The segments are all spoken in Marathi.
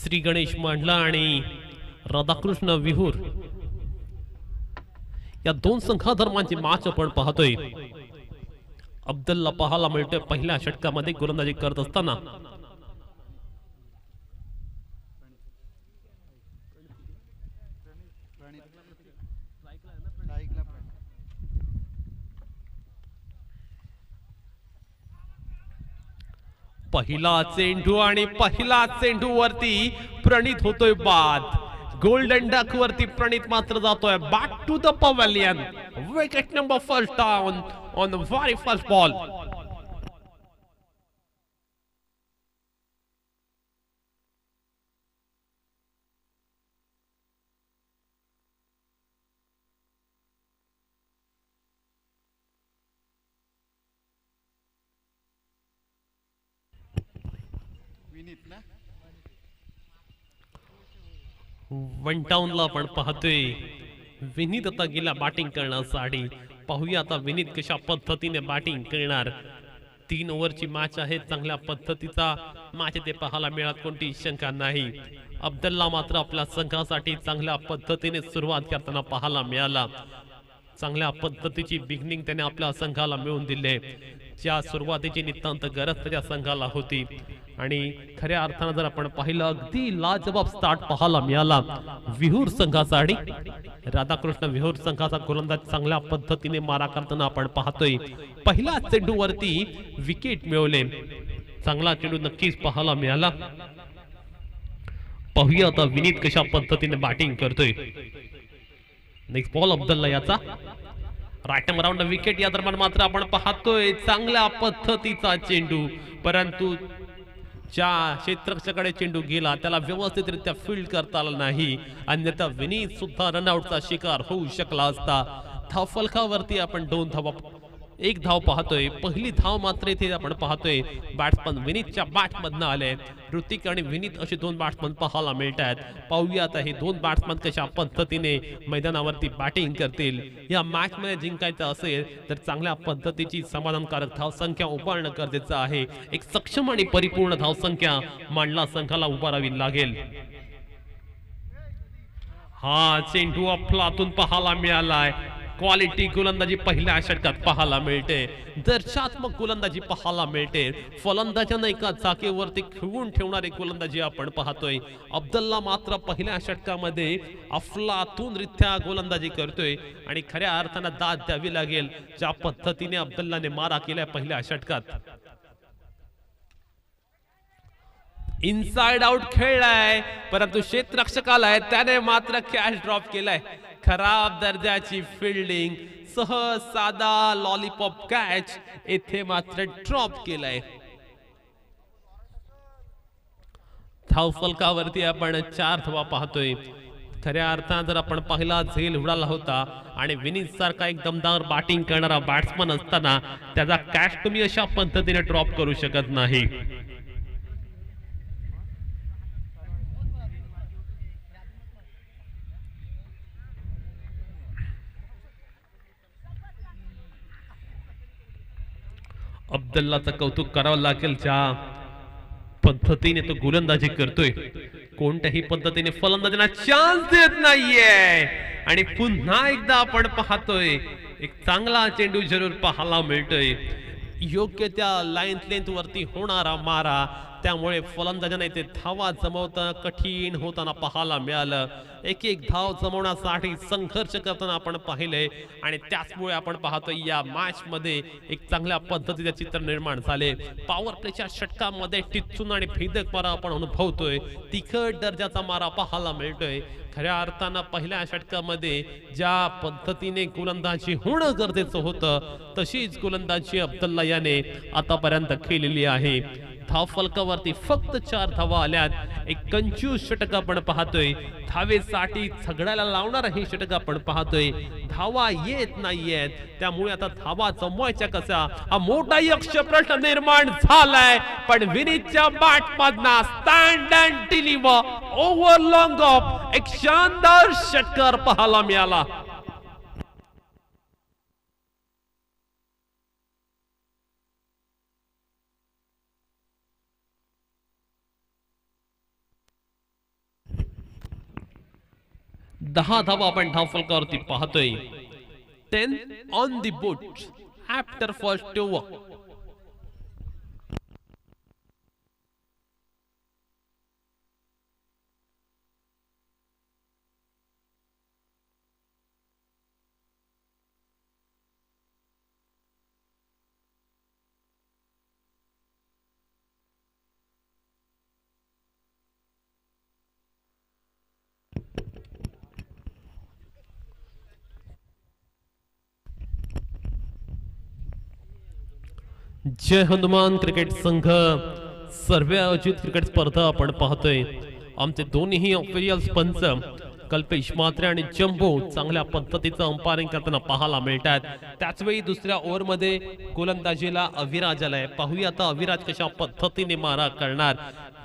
श्री गणेश मंडला आणि राधाकृष्ण विहूर या दोन संघाधर्मांची मॅच आपण पाहतोय. अब्दुल्ला पाहायला मिळतोय पहिल्या षटकामध्ये गोलंदाजी करत असताना. पहिला चेंडू आणि पहिला चेंडू वरती प्रणित होतोय बाद. गोल्डन डक वरती प्रणित मात्र जातोय back to the pavilion. Wicket number first down on the very first ball. One डाऊनला आपण पाहतोय विनीत आता गेला बॅटिंग करण्यासाठी. पाहूया आता विनीत कशा पद्धतीने बॅटिंग करणार. 3 ओव्हरची मॅच आहे. चांगल्या पद्धतीचा मॅच ते पाहायला मिळत कोणती शंका नाही. अब्दुल्ला मात्र आपल्या संघासाठी चांगल्या पद्धतीने सुरुवात करताना पाहायला मिळाला. चांगल्या पद्धतीची बिगनिंग त्याने आपल्या संघाला मिळवून दिले. ज्या सुरुवातीची नितांत गरज त्याच्या संघाला होती आणि खऱ्या अर्थानं जर आपण पाहिलं अगदी लाजवाब स्टार्ट पाहायला मिळाला विहूर संघासाठी. राधाकृष्ण विहूर संघाचा गोलंदाज चांगल्या पद्धतीने मारा करताना आपण पाहतोय. पहिल्या चेंडूवरती विकेट मिळवले. चांगला चेंडू नक्कीच पाहायला मिळाला. पाहूया आता विनीत कशा पद्धतीने बॅटिंग करतोय. नेक्स्ट बॉल अब्दुल्ला याचा राईट अराउंड विकेट. या दरम्यान मात्र आपण पाहतोय चांगल्या पद्धतीचा चेंडू, परंतु ज्या क्षेत्ररक्षकाकडे चेंडू गेला त्याला व्यवस्थितरित्या फील्ड करता आला नाही. अन्यथा विनीत सुद्धा रनआउटचा शिकार होऊ शकला असता. धावफलकावरती आपण 2 धावा 1 धाव पाहतोय. पहिली धाव मात्र इथे आपण पाहतोय बॅट्समन विनीतच्या बॅटमधनं आले. ऋतिक आणि विनीत असे 2 बॅट्समन पाहायला मिळत आहेत. पाहूया आता हे 2 बॅट्समन कशा पद्धतीने मैदानावरती बॅटिंग करतील. या मॅच मध्ये जिंकायचं असेल तर चांगल्या पद्धतीची समाधानकारक धावसंख्या उभारणं गरजेचं आहे. एक सक्षम आणि परिपूर्ण धावसंख्या मांडला संघाला उभारावी लागेल. हा चेंडू अफलातून पाहायला मिळालाय. क्वालिटी गोलंदाजी पहिल्या षटकात पाहायला मिळते. दर्शात्मक गोलंदाजी पाहायला मिळते. फलंदाजांना एका जागेवरती खिळवून ठेवणारी गोलंदाजी आपण पाहतोय. अब्दुल्ला मात्र पहिल्या षटकामध्ये अफलातूनरित्या गोलंदाजी करतोय आणि खऱ्या अर्थानं दाद द्यावी लागेल ज्या पद्धतीने अब्दुल्लाने मारा केलाय पहिल्या षटकात. इनसाइड आउट खेळलाय, परंतु क्षेत्ररक्षकाला त्याने मात्र कॅच ड्रॉप केलाय. खराब दर्जाची फिल्डिंग, सहज साधा लॉलीपॉप कॅच येथे मात्र ड्रॉप केलाय. धावफलकावरती आपण 4 धावा पाहतोय. खऱ्या अर्थानं जर आपण पहिला झेल उडाला होता आणि विनीत सारखा एक दमदार बॅटिंग करणारा बॅट्समन असताना त्याचा कॅच तुम्ही अशा पद्धतीने ड्रॉप करू शकत नाही. अब्दुल्लाचं कौतुक करावं लागेल ज्या पद्धतीने तो गोलंदाजी करतोय. कोणत्याही पद्धतीने फलंदाजांना चान्स देत नाहीये आणि पुन्हा एकदा आपण पाहतोय एक चांगला चेंडू जरूर पाहायला मिळतोय. योग्य त्या लेंथ वरती होणारा मारा, त्यामुळे फलंदाजांना इथे धावा जमवता कठीण होताना पाहायला मिळालं. एक धाव जमवण्यासाठी संघर्ष करताना आपण पाहिले आणि त्याचमुळे आपण पाहतोय या मॅच मध्ये एक चांगल्या पद्धतीचे चित्र निर्माण झाले. पॉवर प्लेच्या षटकामध्ये टिचून आणि भेदक मारा आपण अनुभवतोय. तिखट दर्जाचा मारा पाहायला मिळतोय. खऱ्या अर्थानं पहिल्या षटकामध्ये ज्या पद्धतीने गोलंदाजी होणं गरजेचं होतं तशीच गोलंदाजी अब्दुल्ला याने आतापर्यंत केलेली आहे. धावफलकावरती फक्त 4 धावा आल्यात. एक कंजूस षटक आपण पाहतोय. धावेसाठी झगडायला लावणार हे षटक आपण पाहतोय. धावा येत नाहीयेत, त्यामुळे आता धावा जमवायच्या कसा हा मोठा यक्ष प्रश्न निर्माण झालाय. पण विनीतच्या बॅटमधना stand and deliver over long off एक शानदार षटकार पाहायला मिळाला. 10 धावा आपण धावफलकावरती पाहतोय. 10 on the board after first over. Jai Hanuman cricket संघ सर्व आयोजित क्रिकेट स्पर्धा आपण पाहतोय. आमचे दोन्ही ऑफिशियल पंच कल्पेश म्हात्रे आणि जम्बो चांगल्या पद्धतीचं अंपायरिंग करताना पाहायला मिळतात. त्याचवेळी दुसऱ्या ओव्हरमध्ये गोलंदाजीला अविराज आलाय. पाहूया आता अविराज कशा पद्धतीने मारा करणार.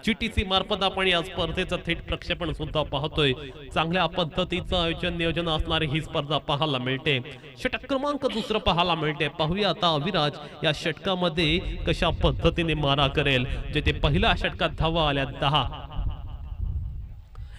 जीटीसी मार्फत आपण या स्पर्धेचं थेट प्रक्षेपण सुद्धा पाहतोय. चांगल्या पद्धतीचं आयोजन नियोजन असणारी ही स्पर्धा पाहायला मिळते. षटक क्रमांक दुसरं पाहायला मिळते. पाहूया आता अविराज या षटकामध्ये कशा पद्धतीने मारा करेल. जेथे पहिल्या षटकात धावा आल्या 10.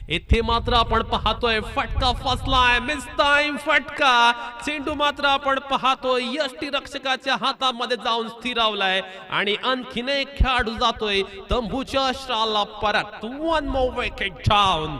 येथे मात्र आपण पाहतोय फटका फसलाय. मिस टाइम फटका. चेंडू मात्र आपण पाहतोय यष्टी रक्षकाच्या हातामध्ये जाऊन स्थिरावलाय आणि आणखीन एक खेळाडू जातोय तंबूच्या अश्राला परत. 1 more wicket down.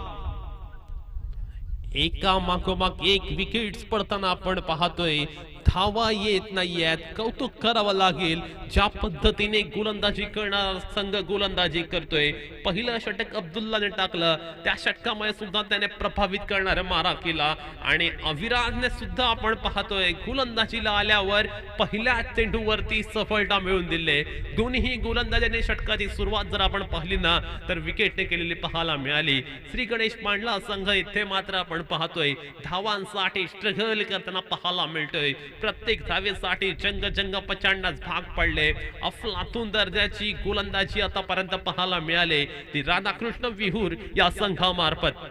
एका मागोमाग एक विकेट्स पडताना आपण पाहतोय. धावा येत नाहीयेत. कौतुक करावं लागेल ज्या पद्धतीने गोलंदाजी करणारा संघ गोलंदाजी करतोय. पहिलं षटक अब्दुल्लाने टाकलं. त्या षटकामुळे सुद्धा त्याने प्रभावित करणारा मारा केला आणि अविराजने सुद्धा आपण पाहतोय गोलंदाजीला आल्यावर पहिल्या चेंडूवरती सफलता मिळवून दिली. दोन्ही गोलंदाजांनी षटकाची सुरुवात जर आपण पाहिली ना तर विकेटने केलेली पाहायला मिळाली. श्री गणेश मांडला संघ इथे मात्र आपण पाहतोय धावांसाठी स्ट्रगल करताना पाहायला मिळतोय. प्रत्येक धावेसाठी जंग पछाडण्यास भाग पडले. अफलातून दर्जाची गोलंदाजी आतापर्यंत पाहायला मिळाले ती राधाकृष्ण विहूर या संघामार्फत.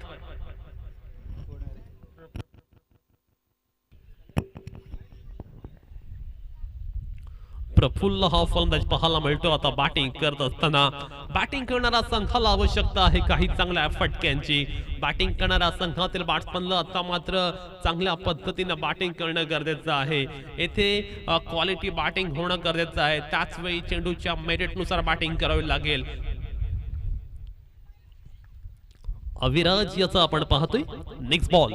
प्रफुल्ल हा फलंदाज पाहायला मिळतो. आता बॅटिंग करत असताना बॅटिंग करणारा संघाला आवश्यकता आहे काही चांगल्या फटक्यांची. बॅटिंग करणाऱ्या संघातील बॅट्समनला आता मात्र चांगल्या पद्धतीने बॅटिंग करणं गरजेचं आहे. येथे क्वालिटी बॅटिंग होणं गरजेचं आहे. त्याच वेळी चेंडूच्या मेरिटनुसार बॅटिंग करावी लागेल. अविराज याचा आपण पाहतोय नेक्स्ट बॉल.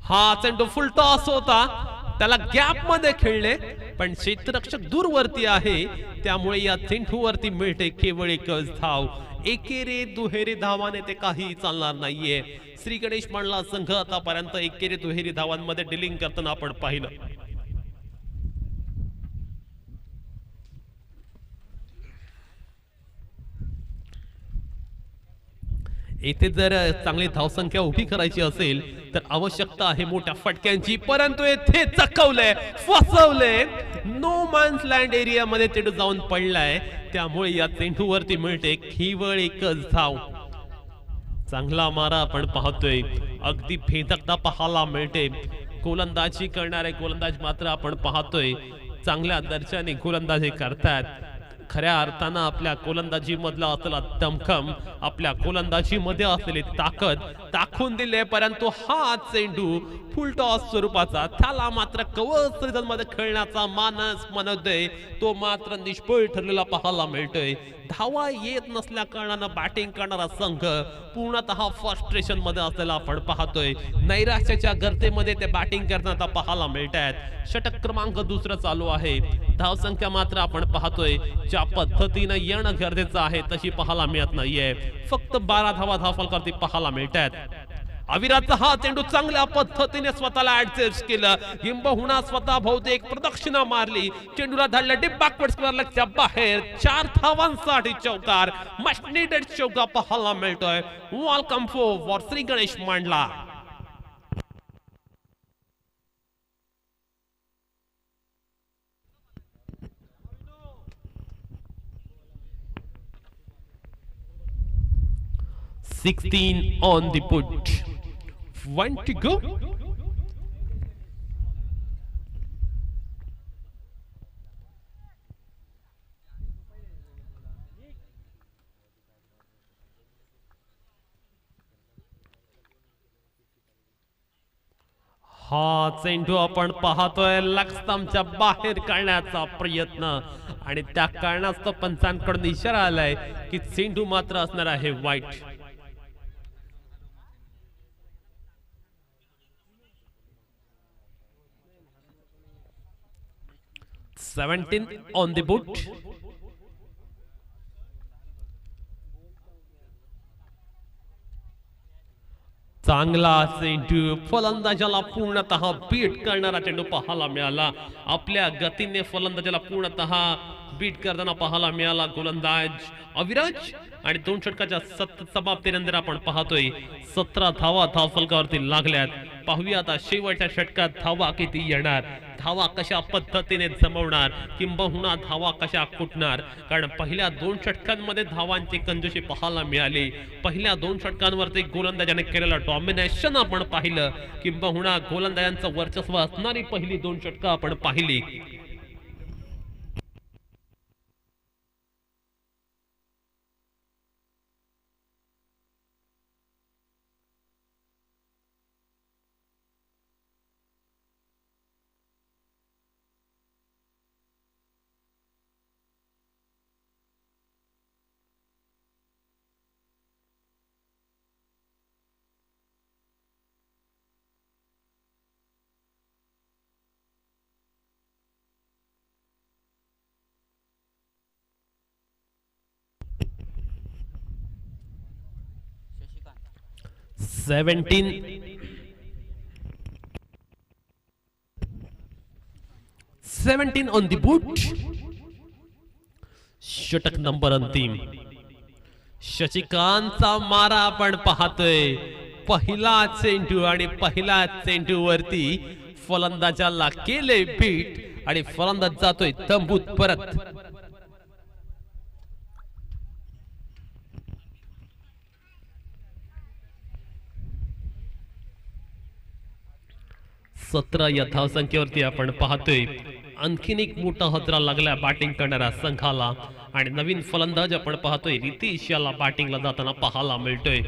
हा चेंडू फुल टॉस होता. त्याला गॅप मध्ये खेळले पण क्षेत्ररक्षक दूरवरती आहे त्यामुळे या चेंडूवरती मिळते केवळ एकच धाव. एकेरी दुहेरी धावाने ते काही चालणार नाहीये. श्री गणेश मांडला संघ आतापर्यंत एकेरी दुहेरी धावांमध्ये डिलिंग करताना आपण पाहिलं. येथे जर चांगली धावसंख्या उभी करायची असेल तर आवश्यकता आहे मोठ्या फटक्यांची. परंतु येथे चकवलंय फसवलंय. नो मॅन्स लँड एरिया मध्ये चेंडू जाऊन पडलाय त्यामुळे या चेंडूवरती मिळते केवळ एकच धाव. चांगला मारा आपण पाहतोय. अगदी भेदकता पाहायला मिळते. गोलंदाजी करणारे गोलंदाज मात्र आपण पाहतोय चांगल्या दर्जाने गोलंदाजी करतात. खऱ्या अर्थानं आपल्या गोलंदाजी मधला असलेला दमखम आपल्या गोलंदाजी मध्ये असलेली ताकद दाखवून दिले. परंतु हा चेंडू फुल टॉस स्वरूपाचा त्याला मात्र कवच सीझन मध्ये खेळण्याचा मानस मनोदय तो मात्र निष्फळ ठरलेला पाहायला मिळतोय. धावा येत नसल्या कारणानं बॅटिंग करणारा संघ पूर्णतः फ्रस्ट्रेशन मध्ये असलेला आपण पाहतोय. नैराश्याच्या गर्तेमध्ये ते बॅटिंग करताना पाहायला मिळतात. षटक क्रमांक दुसरं चालू आहे. धावसंख्या मात्र आपण पाहतोय ज्या पद्धतीने येणं गरजेचं आहे तशी पाहायला मिळत नाहीये. फक्त 12 धावा धावफलकावरती पाहायला मिळतात. अविराजचा हा चेंडू चांगल्या पद्धतीने स्वतःला ऍडजस्ट केलं. किंबहुना स्वतः बहुतेक प्रदक्षिणा मारली. चेंडूला धाडलं डीप बॅकवर्ड स्क्वेअर लेगच्या बाहेर. 4 धावांसाठी चौकार. मच नीडेड चौका पाहायला मिळतोय. वेलकम फॉर श्री गणेश मांडला. Sixteen on the put. 1 to go. हा चेंडू आपण पाहतोय लक्ष्यमच्या बाहेर काढण्याचा प्रयत्न आणि त्या कारणास्तव पंचांकडून इशारा आलाय की चेंडू मात्र असणार आहे वाईट. 17 on the boot. चांगला चेंडू फलंदाजाला पूर्णतः बीट करणारा चेंडू पाहायला मिळाला. आपल्या गतीने फलंदाजाला पूर्णतः बीट करताना पाहायला मिळाला गोलंदाज अविराज. आणि 2 षटकाच्या समाप्तीनंतर आपण पाहतोय 17 धावा धावफलकावरती लागल्यात. पाहूया आता शेवटच्या षटकात धावा किती येणार, धावा कशा पद्धतीने जमवणार किंबहुना धावा कशा कुटणार. कारण पहिल्या 2 षटकांमध्ये धावांची कंजूसी पाहायला मिळाली. पहिल्या 2 षटकांवरती गोलंदाजाने केलेलं डॉमिनेशन आपण पाहिलं किंबहुना गोलंदाजांचं वर्चस्व असणारी पहिली 2 षटकं आपण पाहिली. सेवन्टीन ऑन द बूट. षटक नंबर अंतिम. शशिकांतचा मारा आपण पाहतोय. पहिला चेंडू आणि पहिला चेंडूवरती फलंदाजाला केले बीट आणि फलंदाज जातोय तंबूत परत. 17 या धावसंख्येवरती आपण पाहतोय. आणखीन एक मोठा हतरा लागला बॅटिंग करणाऱ्या संघाला आणि नवीन फलंदाज आपण पाहतोय रितेश याला बॅटिंगला जाताना पाहायला मिळतोय.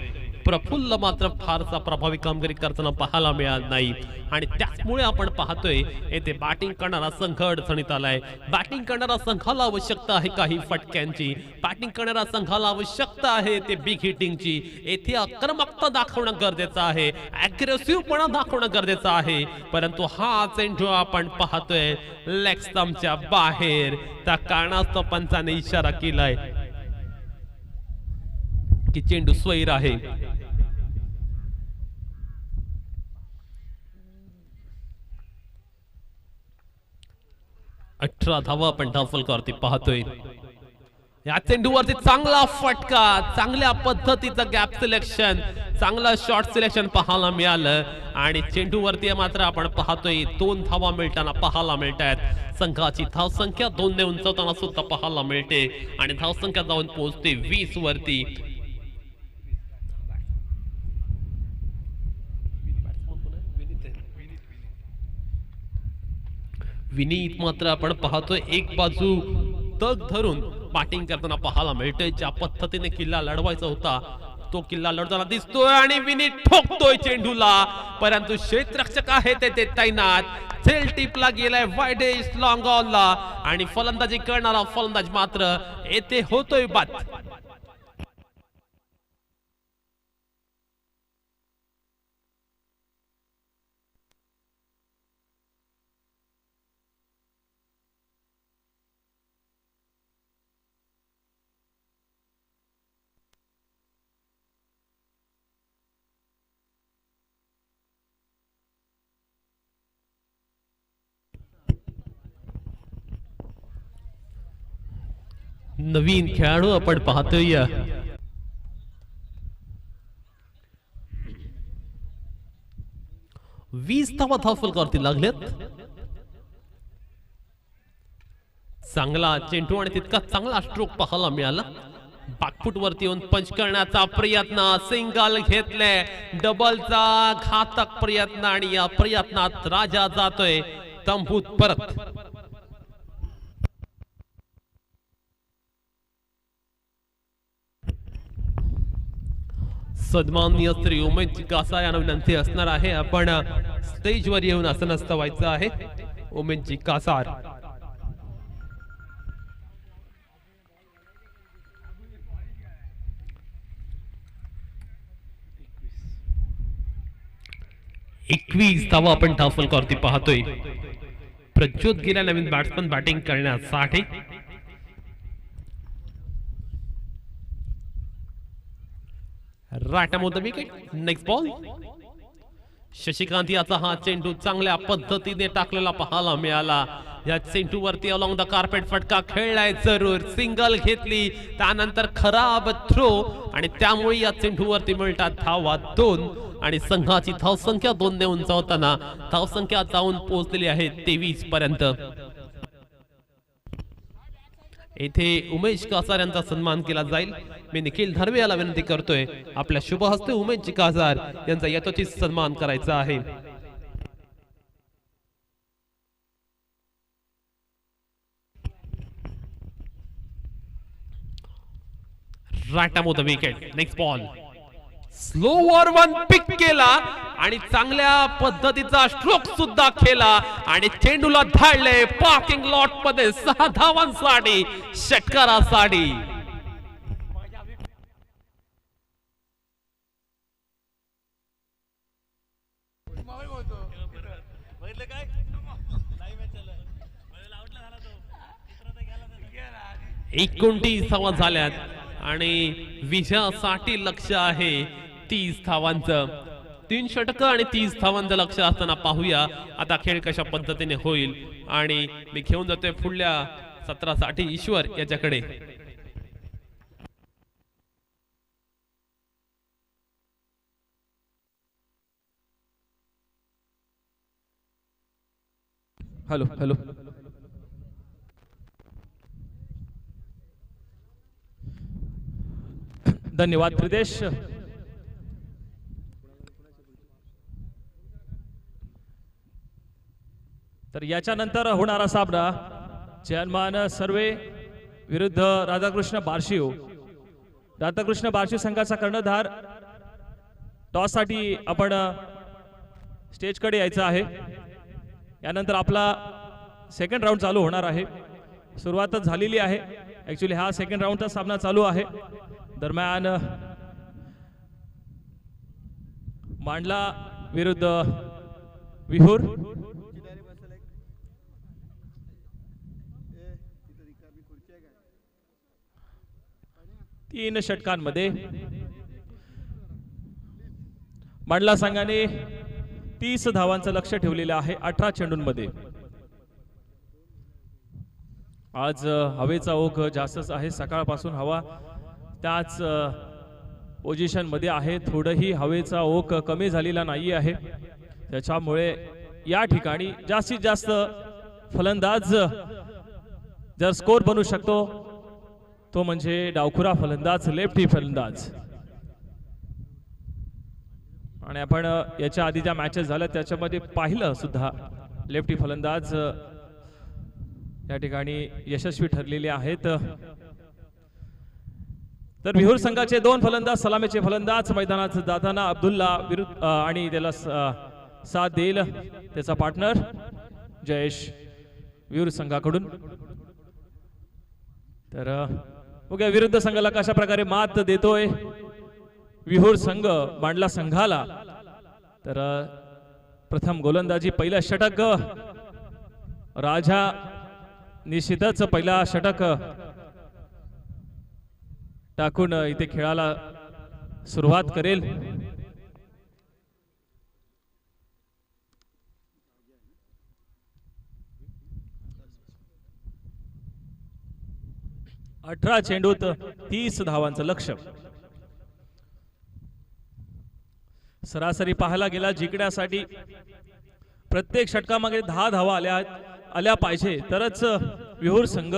प्रफुल्ल मात्र फारसा प्रभावी कामगिरी करताना पाहायला मिळाल नाही आणि त्याचमुळे आपण पाहतोय येथे बॅटिंग करणारा संघ अडचणीत आलाय. बॅटिंग करणारा संघाला आवश्यकता आहे काही फटक्यांची, बॅटिंग करणारा संघाला आवश्यकता आहे ते बिग हिटिंगची. येथे आक्रमकता दाखवणं गरजेचं आहे, अग्रेसिव्हपणा दाखवणं गरजेचं आहे. परंतु हा चेंडू आपण पाहतोय लेग स्टंपच्या बाहेर. त्या कारणास्तव पंचाने इशारा केलाय की चेंडू स्वैर आहे. 18 धावा आपण धावफलकावरती पाहतोय. या चेंडूवरती चांगला फटका, चांगल्या पद्धतीचं गॅप सिलेक्शन, चांगलं शॉट सिलेक्शन पाहायला मिळालं आणि चेंडूवरती मात्र आपण पाहतोय 2 धावा मिळताना पाहायला मिळतात. संघाची धावसंख्या 2 ने उंचवताना सुद्धा पाहायला मिळते आणि धावसंख्या जाऊन पोहोचते 20 वरती. विनीत मात्र आपण पाहतोय एक बाजू तग धरून बॅटिंग करताना पाहायला मिळतोय. ज्या पद्धतीने किल्ला लढवायचा होता तो किल्ला लढताना दिसतोय आणि विनीत ठोकतोय चेंडूला. परंतु क्षेत्ररक्षक आहे ते तैनात. झेल टिपला गेलाय वाइडेस्ट लॉंग ऑनला आणि फलंदाजी करणारा फलंदाज मात्र येथे होतोय बाद. नवीन खेळाडू आपण पाहतोय. वीस धावा धावफलकावरती लागलेत. चांगला चेंडू आणि तितका चांगला स्ट्रोक पाहायला मिळाला. बॅकफुट वरती येऊन पंच करण्याचा प्रयत्न, सिंगल घेतले, डबलचा घातक प्रयत्न आणि या प्रयत्नात राजा जातोय तंबूत परत. सन्माननीय श्री उमेश कासा यांना विनंती असणार आहे आपण स्टेजवर येऊन आसनस्थ व्हायचं आहे उमेशजी कासार. एकवीस धावा आपण धावफलकावरती पाहतोय. प्रज्योत गेला नवीन बॅट्समन बॅटिंग करण्यासाठी. Right on the wicket. Next ball. Shashikant याचा हा चेंडू चांगल्या पद्धतीने टाकलेला पाहायला मिळाला. या चेंडूवरती अलॉंग द कार्पेट फटका खेळलाय जरूर. सिंगल घेतली त्यानंतर खराब थ्रो आणि त्यामुळे या चेंडूवरती मिळतात धावा 2 आणि संघाची धावसंख्या 2 ने उंचावताना धावसंख्या जाऊन पोहोचलेली आहे 23 पर्यंत. येथे उमेश कासार यांचा सन्मान केला जाईल. मी निखिल धर्वे याला विनंती करतोय आपल्या शुभ हस्ते उमेश कासार यांचा यथोचित सन्मान करायचा आहे. Right on the wicket. Next ball. Slower one pick केला आणि चांगल्या पद्धतीचा स्ट्रोक सुद्धा केला आणि चेंडूला धाडले पार्किंग लॉट मध्ये 6 धावांसाठी षटकारासाठी. एकोणतीस धावा झाल्यात आणि विजयासाठी लक्ष आहे 30 धावांचं. 3 षटक आणि 30 धावांचं लक्ष असताना पाहूया आता खेळ कशा पद्धतीने होईल. आणि मी घेऊन जातोय पुढल्या सत्रासाठी ईश्वर याच्याकडे. Hello hello. धन्यवाद प्रिदेश. तर याच्यानंतर होणारा सामना जयमान सर्वे विरुद्ध राधाकृष्ण बारशिव. राधाकृष्ण बारशिव संघाचा कर्णधार टॉस साठी आपण स्टेजकडे यायचं आहे. यानंतर आपला सेकंड राऊंड चालू होणार आहे. सुरुवातच झालेली आहे. ऍक्च्युली हा सेकंड राऊंडचा सामना चालू आहे. दरम्यान मांडला विरुद्ध विहूर. तीन षटकांमध्ये मांडला संघाने 30 धावांचं लक्ष ठेवलेलं आहे 18 चेंडूंमध्ये. आज हवेचा ओघ जास्तच आहे. सकाळपासून हवा त्याच पोझिशन मध्ये आहे. थोडंही हवेचा ओघ कमी झालेला नाही आहे. त्याच्यामुळे या ठिकाणी जास्तीत जास्त फलंदाज जर स्कोर बनू शकतो तो म्हणजे डावखुरा फलंदाज, लेफ्टी फलंदाज. आणि आपण याच्या आधी ज्या मॅचेस झाल्या त्याच्यामध्ये पाहिलं सुद्धा लेफ्टी फलंदाज या ठिकाणी यशस्वी ठरलेले आहेत. तर विहूर संघाचे 2 फलंदाज, सलामीचे फलंदाज मैदानात जाताना अब्दुल्ला विरुद्ध आणि त्याला साथ देईल त्याचा पार्टनर जयेश विहूर संघाकडून. तर बघा विरुद्ध संघाला कशा प्रकारे मात देतोय विहूर संघ मांडला संघाला. तर प्रथम गोलंदाजी पहिला षटक राजा निश्चितच पहिला षटक टाकून इथे खेळाला सुरुवात करेल. अठरा चेंडूत 30 धावांचं लक्ष. सरासरी पाहायला गेला जिंकण्यासाठी प्रत्येक षटकामागे 10 धावा आल्या पाहिजे तरच विहूर संघ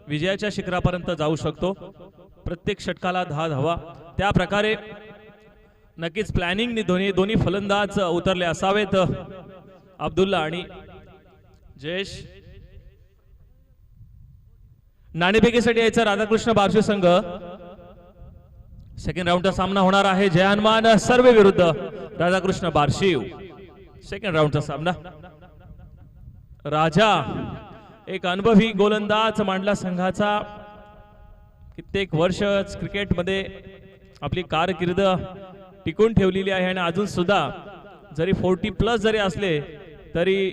विजयाच्या शिखरापर्यंत जाऊ शकतो. प्रत्येक षटकाला 10 धावा. त्या प्रकारे नक्कीच प्लॅनिंगने दोन्ही फलंदाज उतरले असावेत अब्दुल्ला आणि जयेश. नाणेफेकीसाठी यायचा राधाकृष्ण बारशिव संघ. सेकंड राऊंडचा सामना होणार आहे जय हनुमान सर्वे विरुद्ध राधाकृष्ण बारशिव. सेकंड राऊंडचा सामना. राजा एक अनुभवी गोलंदाज मांडला संघाचा. कित्येक वर्ष क्रिकेटमध्ये आपली कारकीर्द टिकून ठेवलेली आहे आणि अजून सुद्धा जरी 40+ जरी असले तरी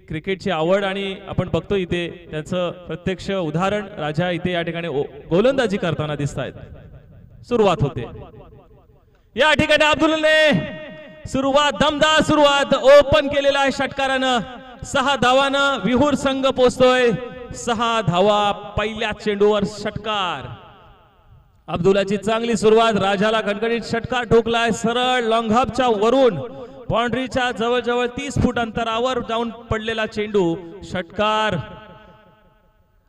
क्रिकेटची आवड आणि आपण बघतो इथे त्याचं प्रत्यक्ष उदाहरण राजा इथे या ठिकाणी गोलंदाजी करताना दिसत आहेत. सुरुवात होते या ठिकाणी अब्दुलने सुरुवात दमदार सुरुवात ओपन केलेला आहे षटकारानं. 6 धावानं विहूर संघ पोहोचतोय. 6 धावा पहिल्या चेंडूवर षटकार. अब्दुल्लाची चांगली सुरुवात. राजाला खणखणीत षटकार ठोकलाय सरळ लॉंग हॉपच्या वरून बाउंड्रीच्या जवळजवळ 30 फूट अंतरावर जाऊन पडलेला चेंडू षटकार.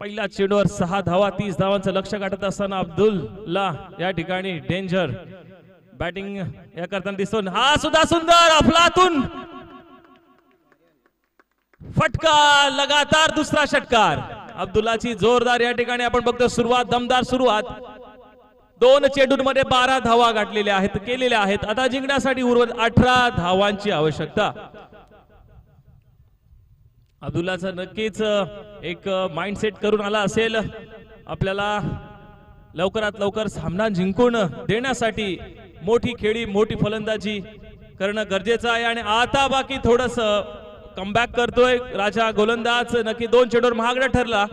पहिल्या चेंडूवर 6 धावा 30 धावांचं लक्ष गाठत असताना अब्दुल्ला या ठिकाणी डेंजर बॅटिंग या करताना दिसतो. हा सुद्धा सुंदर अफलातून फटका. लगातार दुसरा षटकार. अब्दुल्लाची जोरदार या ठिकाणी आपण बघतो सुरुवात दमदार सुरुवात. 2 चेंडूंमध्ये 12 धावा गाठलेल्या आहेत केलेल्या आहेत. आता जिंकण्यासाठी उर्वरित 18 धावांची आवश्यकता. अब्दुल्लाचा नक्कीच एक माइंडसेट करून आला असेल आपल्याला लवकरात लवकर सामना जिंकून देण्यासाठी मोठी खेळी मोठी फलंदाजी करणं गरजेचं आहे. आणि आता बाकी थोडस कमबॅक करतोय राजा गोलंदाज. नक्की 2 चेंडूवर महागडा ठरला.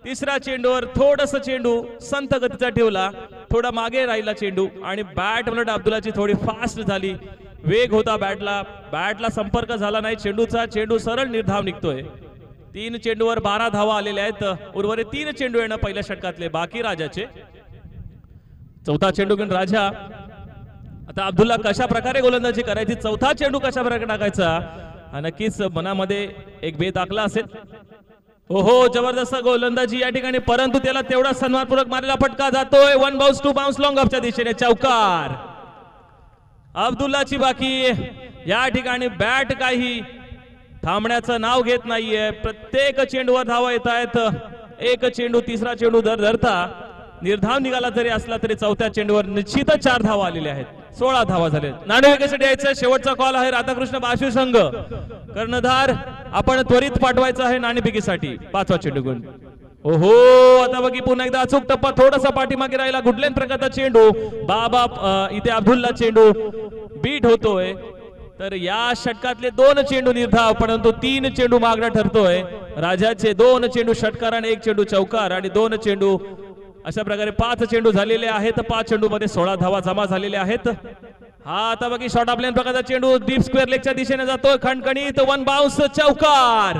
तिसऱ्या चेंडूवर थोडस चेंडू संत गतीचा ठेवला. थोडा मागे राहिला चेंडू आणि बॅट म्हणत अब्दुल्लाची थोडी फास्ट झाली. वेग होता बॅटला संपर्क झाला नाही चेंडूचा. चेंडू सरळ निर्धाव निघतोय. 3 चेंडूवर 12 धावा आलेल्या आहेत. उर्वरित 3 चेंडू येणं पहिल्या षटकातले बाकी राजाचे. चौथा चेंडू घेऊन राजा. आता अब्दुल्ला कशा प्रकारे गोलंदाजी करायची चौथा चेंडू कशा प्रकारे टाकायचा नक्कीच मनामध्ये एक बेत आखला असेल. हो जबरदस्त गोलंदाजी या ठिकाणी परंतु त्याला तेवढा सन्मानपूर्वक मारलेला फटका जातोय. 1 बाउन्स 2 बाउन्स लॉंग ऑफच्या दिशेने चौकार. अब्दुल्लाची बाकी या ठिकाणी बॅट काही थांबण्याचं नाव घेत नाहीये. प्रत्येक चेंडूवर धावा येत आहेत. एक चेंडू तिसरा चेंडू धरता निर्धाव निघाला जरी असला तरी चौथ्या चेंडूवर निश्चितच 4 धावा आलेल्या आहेत. 16 धावा झाले. नाणेफेकीसाठी यायचं शेवटचा कॉल आहे राधाकृष्ण बार्शी संघ. कर्णधार आपण त्वरित पाठवायचं आहे नाणेफेकीसाठी. 5वा चेंडू गुण. ओहो आता बघी पुन्हा एकदा अचूक टप्पा थोडासा पाठीमागे राहिला. कुठल्याच प्रकारचा चेंडू बाबा इथे अब्दुल्ला चेंडू बीट होतोय. तर या षटकातले 2 चेंडू निर्धाव परंतु 3 चेंडू मागणा ठरतोय. राजाचे 2 चेंडू षटकार आणि 1 चेंडू चौकार आणि 2 चेंडू अशा प्रकारे 5 चेंडू झालेले आहेत. 5 चेंडू मध्ये 16 धावा जमा झालेल्या आहेत. हा आता बघी शॉर्ट ऑफ लेन प्रकारचा चेंडू डीप स्क्वेअर लेगच्या दिशेने जातोय. खणखणीत 1 बाउन्स चौकार.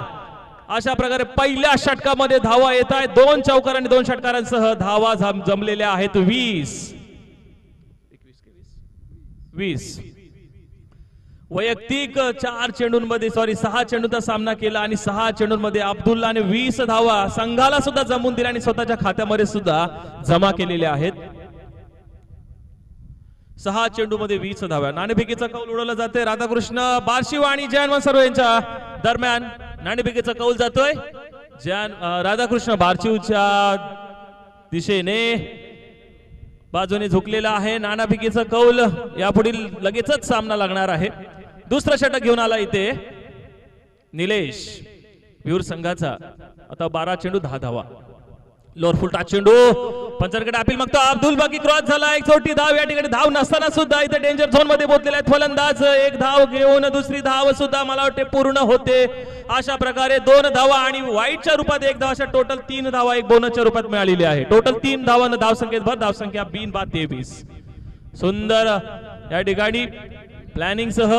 अशा प्रकारे पहिल्या षटकामध्ये धावा येत आहेत. 2 चौकार आणि 2 षटकारांसह धावा जमलेल्या आहेत 20. वैयक्तिक 6 चेंडूंचा सामना केला आणि 6 चेंडूंमध्ये अब्दुल्लाने 20 धावा संघाला सुद्धा जमून दिल्या आणि स्वतःच्या खात्यामध्ये सुद्धा जमा केलेल्या आहेत. 6 चेंडूमध्ये 20 धावा. नाणेफेकीचा कौल उडवला जाते. राधाकृष्ण बार्शी आणि जयन सर्व यांच्या दरम्यान नाणेफेकीचा कौल जातोय. राधाकृष्ण बार्शीच्या दिशेने बाजूने झुकलेला आहे. नाणेफेकीचा कौल यापुढील लगेचच सामना लागणार आहे. दुसरा षटक घेऊन आला इथे निलेश विहूर संघाचा. आता 12 चेंडू 10 धावा. लोअर फुल टच चेंडू पंचांकडे अपील मागतो. अब्दुल बाकी क्रॉस झाला. एक छोटी धाव. या ठिकाणी धाव नसताना सुद्धा इथे डेंजर झोन मध्ये पोहोचलेला आहे फलंदाज. एक धाव घेऊन दुसरी धाव सुद्धा मला वाटते पूर्ण होते. अशा प्रकारे 2 धावा आणि वाईटच्या रूपात 1 धाव अशा टोटल 3 धावा एक बोनसच्या रूपात मिळालेली आहे. टोटल 3 धावांना धावसंख्येत भर. धावसंख्या 23. सुंदर या ठिकाणी प्लॅनिंग सह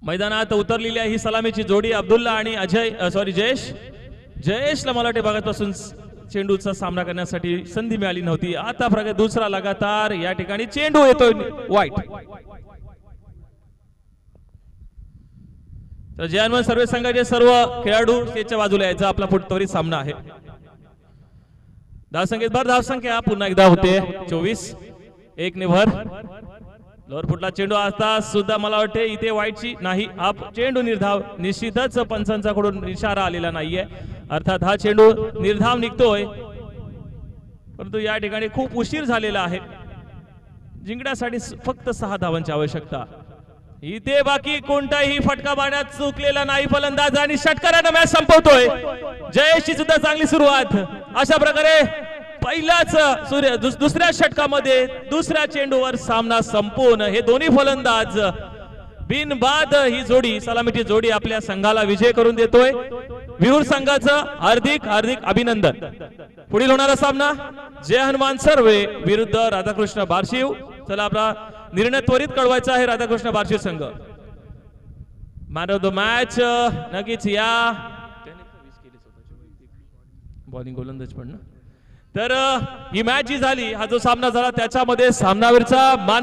मैदानात उतरलेली आहे ही सलामीची जोडी. अब्दुल्ला आणि जयेशला मला वाटते भागापासून चेंडूचा सामना करण्यासाठी संधी मिळाली नव्हती. आता प्रकारे दुसरा लगातार या ठिकाणी चेंडू येतोय वाईट. तर जयन सर्व संघाचे सर्व खेळाडू स्टेजच्या बाजूला यायचा आपला त्वरित सामना आहे. धावसंख्येत भर. धावसंख्या पुन्हा एकदा होते 24. 1 ने भर. लोअर फुटला चेंडू असता सुद्धा मला वाटते इथे वाईटची नाही. हा चेंडू निर्धाव निश्चितच पंचांचा कडून इशारा आलेला नाहीये. अर्थात हा चेंडू निर्धाव निघतोय परंतु या ठिकाणी खूप उशीर झालेला आहे. जिंकण्यासाठी फक्त 6 धावांची आवश्यकता. इथे बाकी कोणताही फटका मारण्यात चुकलेला नाही फलंदाज आणि षटकारानं मॅच संपवतोय. जयेशची सुद्धा चांगली सुरुवात. अशा प्रकारे पहिल्याच दुसऱ्या षटकामध्ये दुसऱ्या चेंडूवर सामना संपवून हे दोन्ही फलंदाज बिनबाद ही जोडी सलामीची जोडी आपल्या संघाला विजय करून देतोय. विहुर संघाचं हार्दिक हार्दिक अभिनंदन. पुढील होणारा सामना जय हनुमान सर्वे विरुद्ध राधाकृष्ण बारशिव. चला आपला निर्णय त्वरित कळवायचा आहे. राधाकृष्ण बारशिव संघ मॅन ऑफ द मॅच नक्कीच या बॉलिंग गोलंदाज पण ना. तर ही मॅच जी झाली, हा जो सामना झाला त्याच्यामध्ये सामनावीरचा मान